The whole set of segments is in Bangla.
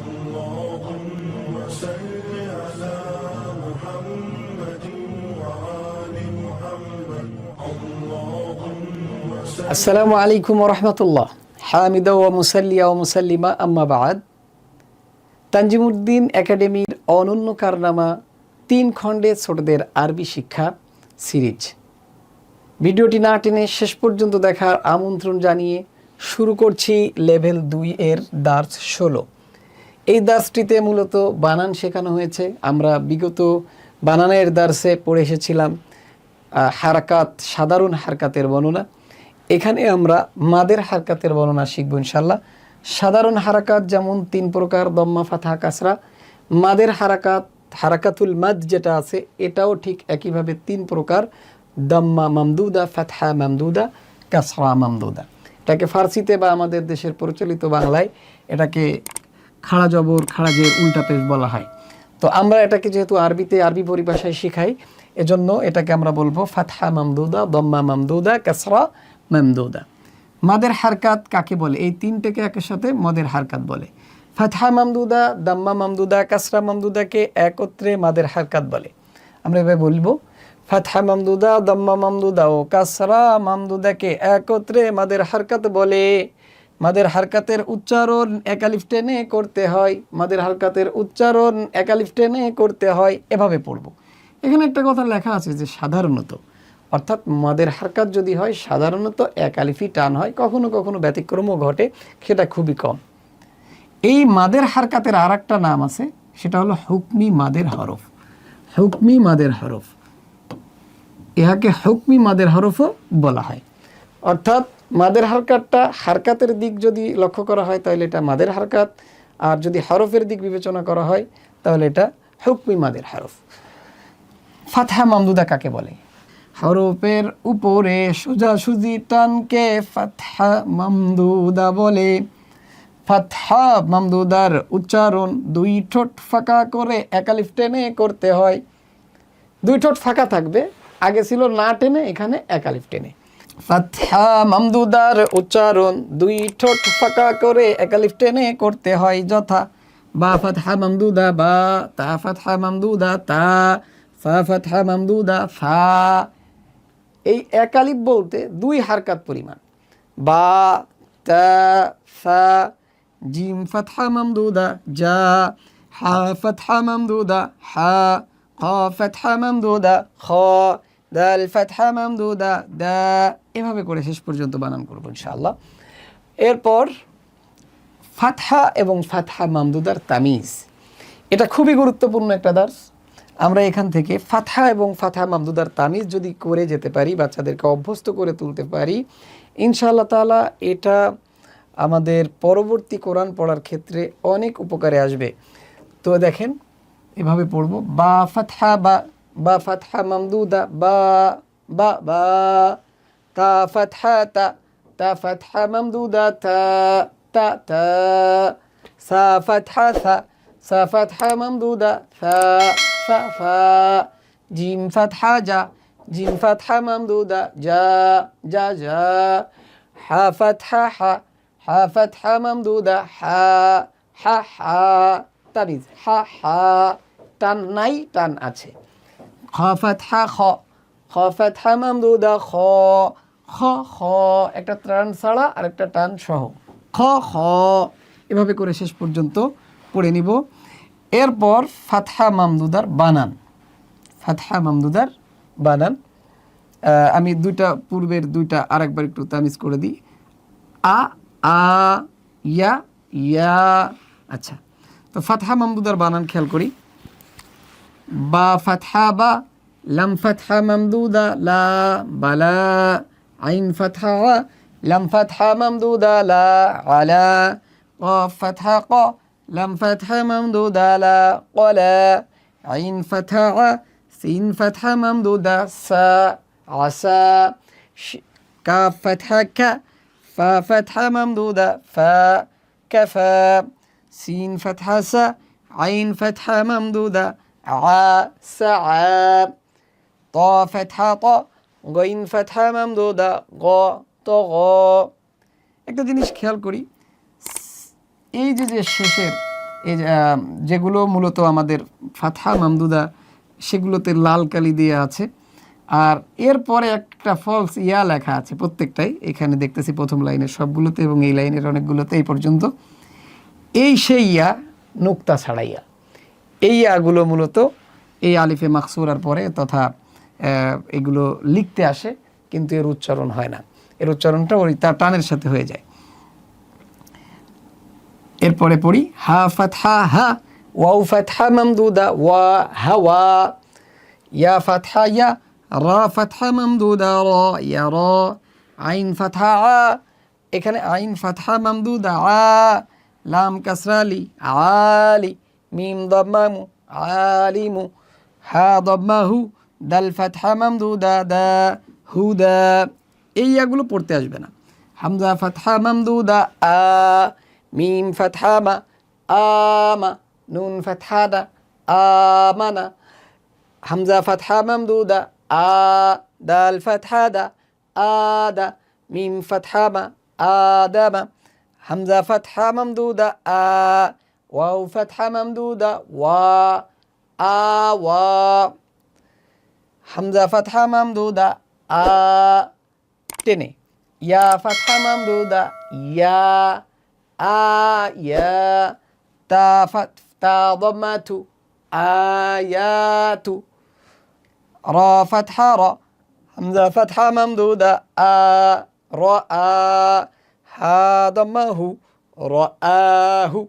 اللهم صل على محمد وآل محمد اللهم صل আসসালামু আলাইকুম ওয়া রাহমাতুল্লাহ। হামিদা ওয়া মুসাল্লিয়া ওয়া মুসাল্লিমা আম্মা বা'দ। তানজিমউদ্দিন একাডেমির অনন্য কারনামা 3 খণ্ডে ছোটদের আরবি শিক্ষা সিরিজ। ভিডিওটি না টেনে শেষ পর্যন্ত দেখার আমন্ত্রণ জানিয়ে শুরু করছি লেভেল 2 এর দার্স 16। এই দার্সটিতে মূলত বানান শেখানো হয়েছে। আমরা বিগত বানানের দার্সে পড়ে এসেছিলাম হারাকাত, সাধারণ হারকাতের বর্ণনা। এখানে আমরা মাদের হারকাতের বর্ণনা শিখব ইনশাল্লাহ। সাধারণ হারাকাত যেমন 3 প্রকার, দম্মা, ফাতহা, কাসরা। মাদের হারাকাত, হারাকাতুল মাদ যেটা আছে, এটাও ঠিক একইভাবে 3 প্রকার, দম্মা মামদুদা, ফাতহা মামদুদা, কাসরা মামদুদা। এটাকে ফার্সিতে বা আমাদের দেশের প্রচলিত বাংলায় এটাকে খাড়া জবর, খাড়া জের, উল্টা পেশ বলা হয়। তো আমরা এটাকে যেহেতু আরবিতে আরবি পরিভাষায় শিখাই, এজন্য এটাকে আমরা বলবো ফাতহা মামদুদা, দম্মা মামদুদা, কাসরা মামদুদা। মাদের হারকাত কাকে বলে? এই 3টেকে একের সাথে মদের হারকাত বলে। ফাতহা মামদুদা, দাম্মা মামদুদা, কাসরা মামদুদাকে একত্রে মাদের হারকাত বলে। আমরা এভাবে বলবো, ফাতহা মামদুদা, দাম্মা মামদুদা ও কাসরা মামদুদাকে একত্রে মাদের হারকাত বলে। মাদের হারকাতের উচ্চারণ এক আলিফ টেনে করতে হয়। মাদের হারকাতের উচ্চারণ এক আলিফ টেনে করতে হয়। এভাবে পড়বো। এখানে একটা কথা লেখা আছে যে সাধারণত, অর্থাৎ মাদের হারকাত যদি হয় সাধারণত এক আলিফই টান হয়, কখনো কখনো ব্যতিক্রমও ঘটে, সেটা খুবই কম। এই মাদের হারকাতের আর একটা নাম আছে, সেটা হলো হুকমি মাদের হরফ। হুকমি মাদের হরফ, ইহাকে হুকমি মাদের হরফও বলা হয়। অর্থাৎ মাদের হারকাতটা হারকাতের দিক যদি লক্ষ্য করা হয় তাহলে এটা মাদের হারকাত, আর যদি হরফের দিক বিবেচনা করা হয় তাহলে এটা হুকমি মাদের হরফ। ফাতহা মামদুদা কাকে বলে? হরফের উপরে সোজাসুজি টানকে ফাতহা মামদুদা বলে। ফাতহা মামদুদার উচ্চারণ 2 ঠোঁট ফাঁকা করে এক আলিফ টেনে করতে হয়। 2 ঠোঁট ফাঁকা থাকবে, আগে ছিল না টেনে, এখানে এক আলিফ টেনে। ফাতহা মামদুদার উচ্চারণ 2 ঠোঁট ফাঁকা করে এক আলিফ টেনে করতে হয়, যথা বা ফাতহা মামদুদা বা, তা ফাতহা মামদুদা তা, ফা ফাতহা মামদুদা ফা। এই এক আলিফ বলতে 2 হারকাত পরিমাণ, বা, তা, ফা। জিম ফাতহা মামদুদা জা, হা ফাতহা মামদুদা হা, খ ফাতহা মামদুদা খ, দাল ফাতহা মামদুদা দা। এভাবে করে শেষ পর্যন্ত বানান করব ইনশাআল্লাহ। এরপর ফাতহা এবং ফাতহা মামদুদার তামিজ, এটা খুবই গুরুত্বপূর্ণ একটা দার্স। আমরা এখান থেকে ফাতহা এবং ফাতহা মামদুদার তামিজ যদি করে যেতে পারি, বাচ্চাদেরকে অভ্যস্ত করে তুলতে পারি, ইনশাআল্লাহ তাআলা এটা আমাদের পরবর্তী কোরআন পড়ার ক্ষেত্রে অনেক উপকারে আসবে। তো দেখেন, এভাবে পড়ব, বা ফাতহা বা, বা ফাতহা মামদুদা বা, বা বা, তা ফাতহা তা, তা ফাতহা মামদুদা তা, তা তা, সা ফাতহা সা, সা ফাতহা মামদুদা সা, ফা ফা। জিম ফাতহা জা, জিম ফাতহা মামদুদা জা, জা জা। হা ফাতহা হা, হা ফাতহা মামদুদা হা, হা হা। তামিজ হা হা, টান নাই, টান আছে। খ ফাতহা খ, খ ফাতহা মামদুদা খ, খ খ। একটা টান ছাড়া আর একটা টান সহ, খ খ। এভাবে করে শেষ পর্যন্ত পড়ে নিব। এরপর ফাতহা মামদুদার বানান। ফাতহা মামদুদার বানান আমি পূর্বের 2টা আরেকবার একটু তামিজ করে দিই। আ, আ, ইয়া, ইয়া। আচ্ছা, তো ফাতহা মামদুদার বানান খেয়াল করি। বা ফাতহা বা, লাম ফাতহা মামদুদা লা, বালা। আইন ফাতহা আ, লাম ফাতহা মামদুদা লা, আলা। কফ ফাতহা ক, লাম ফাতহা মামদুদা লা, কলা। আইন ফাতহা আ, সিন ফাতহা মামদুদা সা, আসা। কাফ ফাতহা কা, ফা ফাতহা মামদুদা ফা, কাফা। সিন ফাতহা সা, আইন ফাতহা মামদুদা আ, সা। ত ফাতহা ত, গইন ফাতহা মামদুদা গ, তো গ। একটা জিনিস খেয়াল করি, এই যে শেষের এই যেগুলো মূলত আমাদের ফাতহা মামদুদা সেগুলোতে লাল কালি দিয়ে আছে। আর এরপরে একটা ফলস ইয়া লেখা আছে প্রত্যেকটাই, এখানে দেখতেছি প্রথম লাইনের সবগুলোতে এবং এই লাইনের অনেকগুলোতে এই পর্যন্ত। এই সেই ইয়া নুক্তা ছাড়াইয়া, এই ইয়াগুলো মূলত এই আলিফে মাকসুরার পরে তথা এগুলো লিখতে আসে, কিন্তু এর উচ্চারণ হয় না, এর উচ্চারণটা ওই তার টানের সাথে হয়ে যায়। এরপরে পড়ি হা ফাতহা হা, ওয়াও ফাতহা মামদুদা ওয়া হাওয়া, ইয়া ফাতহা ইয়া, রা ফাতহা মামদুদা রা ইয়া রা, আইন ফাতহা আ, এখানে আইন ফাতহা মামদুদা আ, লাম কাসরালি আলি, মিম দাম্মামু আলিমু, হা দাম্মাহু, দাল ফাতহা মামদুদা দা হুদা। এই ইয়াগুলো পড়তে আসবে না। হামজা ফাতহা মামদুদা আ, মিম ফাতহা মা আমা, নুন ফাতহা দা আমানা, হামজা ফাতহা মামদুদা আ, দাল ফাতহা দা আদা, মিম ফাতহা মা আদামা, হামজা ফাতহা মামদুদা আ, ওয়াও ফাতহা মামদুদা ওয়া আওয়া, হামজা ফাতহা মামদুদা আ টেনে, ইয়া ফাতহা মামদুদা ইয়া আয়া, তা দাম্মাতু আয়াতু, রা ফাতহা রা, হামজা ফাতহা মামদুদা আ রাআ, হা দাম্মাহু রাআহু,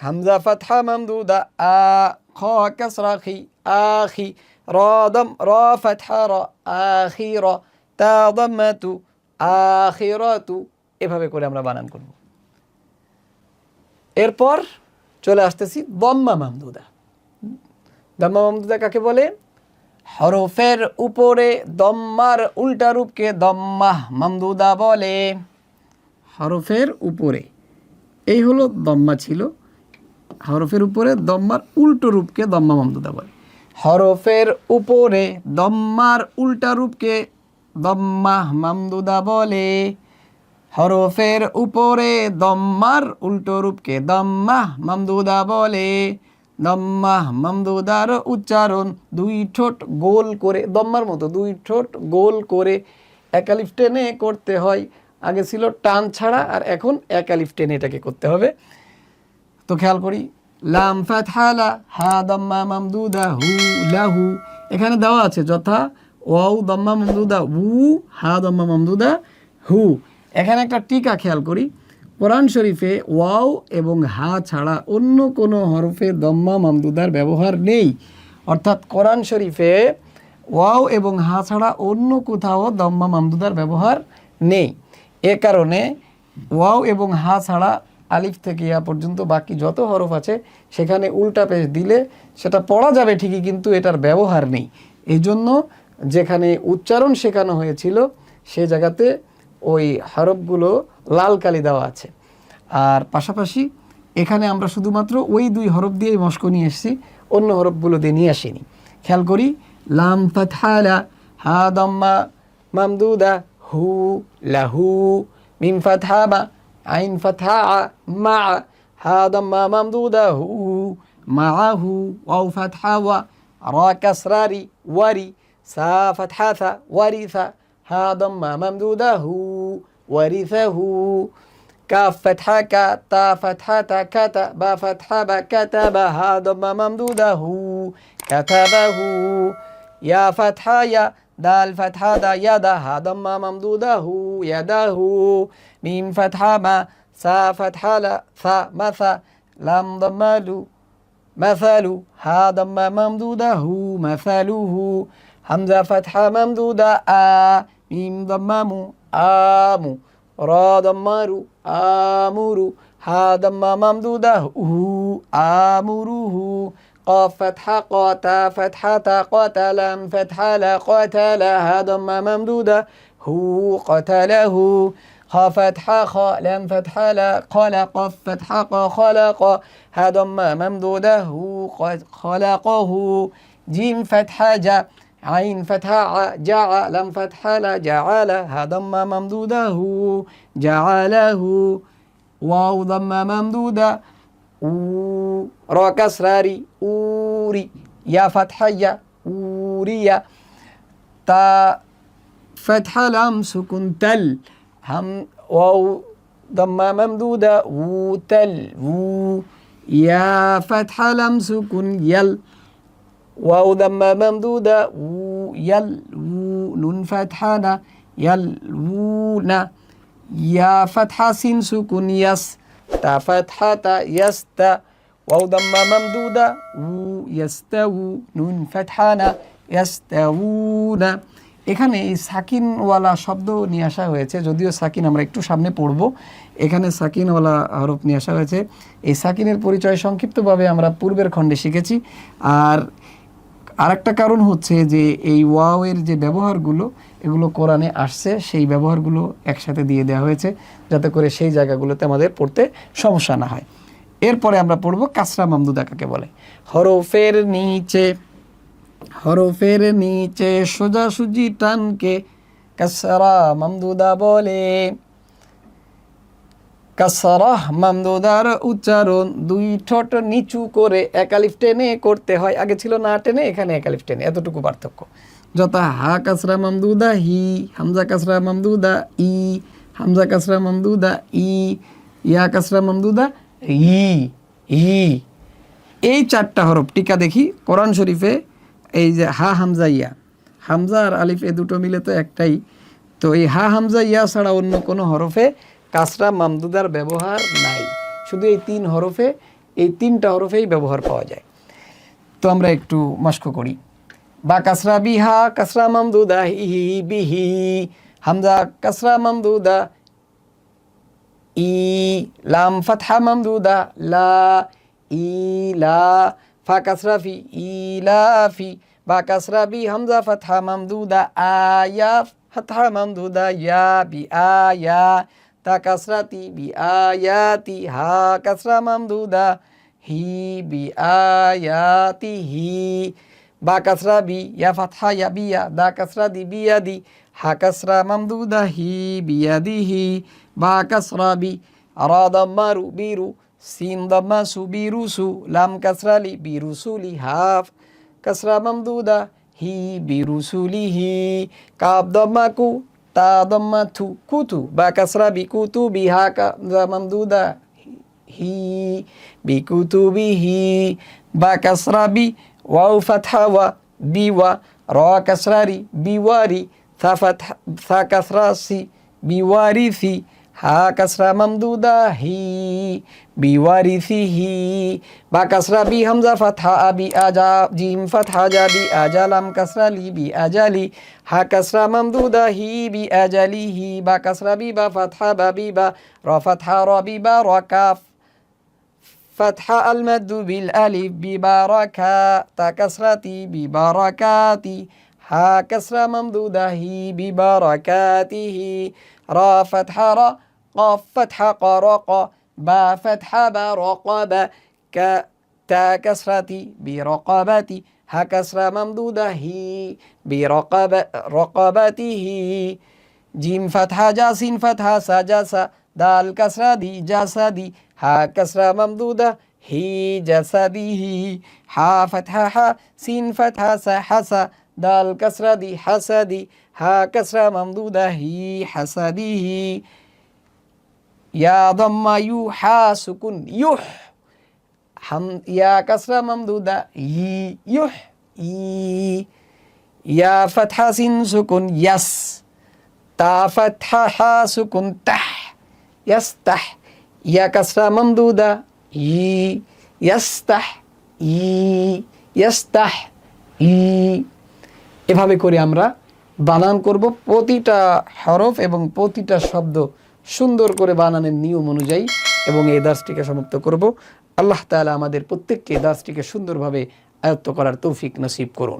হামজা ফাতহা মামদুদা আ, খ কাসরা খি আখি, রা ফাতহা রা আখিরা, তা দাম্মাতু আখিরাতু। এভাবে করে আমরা বানান করব। এরপর চলে আসতেছি দম্মা মামদুদা। দম্মা মামদুদা কাকে বলে? হরফের উপরে দম্মার উল্টা রূপকে দম্মাহ মামদুদা বলে। হরফের উপরে, এই হলো দম্মা ছিল, হরফের উপরে দম্মার উল্টো রূপকে দম্মা মামদুদা বলে। হরফের উপরে দম্মার উল্টা রূপকে দম্মাহ মামদুদা বলে। হরফের উপরে দম্মার উল্টো রূপকে দম্মাহ মামদুদা বলে। দম্মাহ মামদুদার উচ্চারণ দুই ঠোঁট গোল করে, দম্মার মতো দুই ঠোঁট গোল করে এক আলিফ টেনে করতে হয়। আগে ছিল টান ছাড়া, আর এখন এক আলিফ টেনে এটাকে করতে হবে। তো খেয়াল করি, লাম ফাতহা লা, হা দম্মা মামদুদা হু লাহু, এখানে দেওয়া আছে যথা ওয়াও দম্মা মামদুদা উ, হা দম্মা মামদুদা হু। এখানে একটা টিকা খেয়াল করি, কোরআন শরীফে ওয়াও এবং হা ছাড়া অন্য কোনো হরফে দম্মা মামদুদার ব্যবহার নেই। অর্থাৎ কোরআন শরীফে ওয়াও এবং হা ছাড়া অন্য কোথাও দম্মা মামদুদার ব্যবহার নেই। এ কারণে ওয়াও এবং হা ছাড়া আলিফ থেকে ইয়া পর্যন্ত বাকি যত হরফ আছে সেখানে উল্টা পেশ দিলে সেটা পড়া যাবে ঠিকই, কিন্তু এটার ব্যবহার নেই। এই জন্য যেখানে উচ্চারণ শেখানো হয়েছিল সে জায়গাতে ওই হরফগুলো লাল কালি দেওয়া আছে। আর পাশাপাশি এখানে আমরা শুধুমাত্র ওই দুই হরফ দিয়েই মস্ক নিয়ে এসেছি, অন্য হরফগুলো দিয়ে নিয়ে আসিনি। খেয়াল করি, লাম ফাতহা লা, হা দাম্মা মামদুদা হু লাহু, মিম ফাতহা মা, আইন ফাতহা আ মা, হা দাম্মা মামদুদা হু মাআহু, ওয়াও ফাতহা ওয়া, রা কাসরারি ওয়ারি, সা ফাতহা থা ওয়ারিসা, হা দাম্মা মামদুদা হু ওয়ারিসাহু, কাফ ফাতহা কা, তা ফাতহা তা কাতা, বা ফাতহা বা কাতাবা, হা দাম্মা মামদুদা হু কাতাবাহু, ইয়া ফাতহা ইয়া, দাল ফাতহা দা ইয়াদা, হা দাম্মা মামদুদা হু ইয়াদাহু, মিম ফাতহা মা, সা ফাতহা লা সা মাসা, লাম দাম্মালু মাসালু, হা দাম্মা মামদুদা হু মাসালুহু, হামজা ফাতহা মামদুদা আ, মিম দাম্মামু আমু, রা দাম্মারু আমুরু, হা দাম্মা মামদুদা হু আমুরুহু, قاف فتحة قاتا فتحة قتلا فتحة لا قتلا، ها ضمة ممدودة هو قتله، خا فتحة خا لام فتحة لا خلق فتحة قا خلق، ها ضمة ممدودة هو خلقه، جيم فتحة جا عين فتحة جع لام فتحة لا جعل، ها ضمة ممدودة هو جعله، واو ضمة ممدودة উ, র কাসরা রি, উরি, ইয়া ফাতহা ইয়া, উরিয়া, তা ফাতহা লাম সুকুন তাল, হাম ওয়াও দাম্মা মামদুদা উতাল, উ, ইয়া ফাতহা লাম সুকুন ইয়াল, ওয়াও দাম্মা মামদুদা উ, ইয়াল, উ, নুন ফাতহা না, ইয়াল, উ না, ইয়া ফাতহা সিন সুকুন ইয়াস, তা ফাতহা তা, ইয়াস্তা, ওয়াও দাম্মা মামদুদা উ, ইয়াস্তাউ, নুন ফাতহা না, ইয়াস্তাউনা। এখানে এই সাকিনওয়ালা শব্দ নিয়ে আসা হয়েছে, যদিও সাকিন আমরা একটু সামনে পড়ব, এখানে সাকিনওয়ালা হরফ নিয়ে আসা হয়েছে। এই সাকিনের পরিচয় সংক্ষিপ্তভাবে আমরা পূর্বের খণ্ডে শিখেছি। আর আরেকটা কারণ হচ্ছে যে এই ওয়াওয়ের যে ব্যবহারগুলো, এগুলো কোরআনে আসছে, সেই ব্যবহারগুলো একসাথে দিয়ে দেওয়া হয়েছে যাতে করে সেই জায়গাগুলোতে আমাদের পড়তে সমস্যা না হয়। এরপরে আমরা পড়ব কাসরা মামদুদা কাকে বলে। হরফের নিচে সোজাসুজি টানকে কাসরা মামদুদা বলে। কাসরা মামদুদার উচ্চারণ দুই ঠোঁট নিচু করে এক আলিফ টেনে করতে হয়। আগে ছিল না টেনে, এখানে এক আলিফ টেনে, এতটুকু পার্থক্য। যথা হা কাসরা মামদুদা হি, হামজা কাসরা মামদুদা ই, হামজা কাসরা মামদুদা ই, ইয়া কাসরা মামদুদা ই, ই। এই চারটা হরফ টিকা দেখি কোরআন শরীফে, এই যে হা হামজা ইয়া, হামজা আর আলিফ এ দুটো মিলে তো একটাই। তো এই হা হামজা ইয়া ছাড়া অন্য কোনো হরফে কাসরা মামদুদার ব্যবহার নাই। শুধু এই তিন হরফে, এই তিনটা হরফেই ব্যবহার পাওয়া যায়। তো আমরা একটু মস্ক করি। বা কাসরা বিহা কাসরা মামদুদা হি বিহি, হামজা কাসরা মামদুদা ই, লাম ফাতহা মামদুদা লা, ইলা, ফা কাসরা ফি ইলাফি, বা কাসরা বি হামজা ফাতহা মামদুদা আয়া, ফাতহা মামদুদা ইয়া বি আয়া, তা কাসরাতি বি আয়াতি, হা কাসরা মামদুদা হি বি আয়াতি হি, বা কাসরা বি ইয়া ফাতহা ইয়া বিয়া, দা কাসরা দি বিয়াদি, হা কাসরা মামদুদা হি বিয়াদিহি, বা কাসরা বি রা দাম্মা রু বিরু, সিন দাম্মা সু বিরুসু, লাম কাসরা লি বিরুসুলি, হাফ কাসরা মামদুদা হি বিরুসুলিহি, কাব দাম্মা কু, তা দাম্মা থু কুতু, বা কাসরা বি কুতু বিহা কাসরা মামদুদা হি বিকুতুবিহি, বা কাসরা বি ওয়াও ফাতহা ওয়া বিওয়া, র কাসরা রি বিওয়ারি, থা কাসরা সি বিওয়ারিসি, হা কাসরা মামদুদা হি বিওয়ারিসিহি, বা কাসরা বি হামজা ফাতহা আবি আজা, জিম ফাতহা জা বি আজা, লাম কাসরা লি বি আজালি, হা কাসরা মামদুদা হি বি আজালিহি, বা কাসরা বি বা ফাতহা বা বি বা, র ফাতহা র বি বা, র কাফ ফাতহা আল মাদ্দু বিল আলিফ বিবারাকা, তা কাসরাতি বিবারাকাতি, হা কাসরা মামদুদা হি বিবারাকাতিহি, রা ফাতহা রা, قاف فتحة قرق، با فتحة برقبة، تا كسرة برقبتي، ها كسرة ممدودة هي رقبته، جيم فتحة جاسين فتحة سجاسة، دال كسرة دي جسدي، ها كسرة ممدودة هي جسده، ها فتحة ها سين فتحة سحسة، دال كسرة دي حسدي، ها كسرة ممدودة هي حسده، ইয়া দাম্মা ইউ, হা সুকুন ইউহ, হাম ইয়া কাসরা মামদুদা ই, ইউহ ই, ইয়া ফাতহা সিন সুকুন ইয়াস, তা ফাতহা হা সুকুন তাহ, ইয়াস্তাহ, ইয়া কাসরা মামদুদা ই, ইয়াস্তাহ ই, ইয়াস্তাহ ই। এভাবে করে আমরা বানান করব প্রতিটা হরফ এবং প্রতিটা শব্দ সুন্দর করে বানানের নিয়ম অনুযায়ী, এবং এই দার্সটিকে সমাপ্ত করব। আল্লাহ তাআলা আমাদের প্রত্যেককে দার্সটিকে সুন্দরভাবে আয়ত্ত করার তৌফিক নসিব করুন।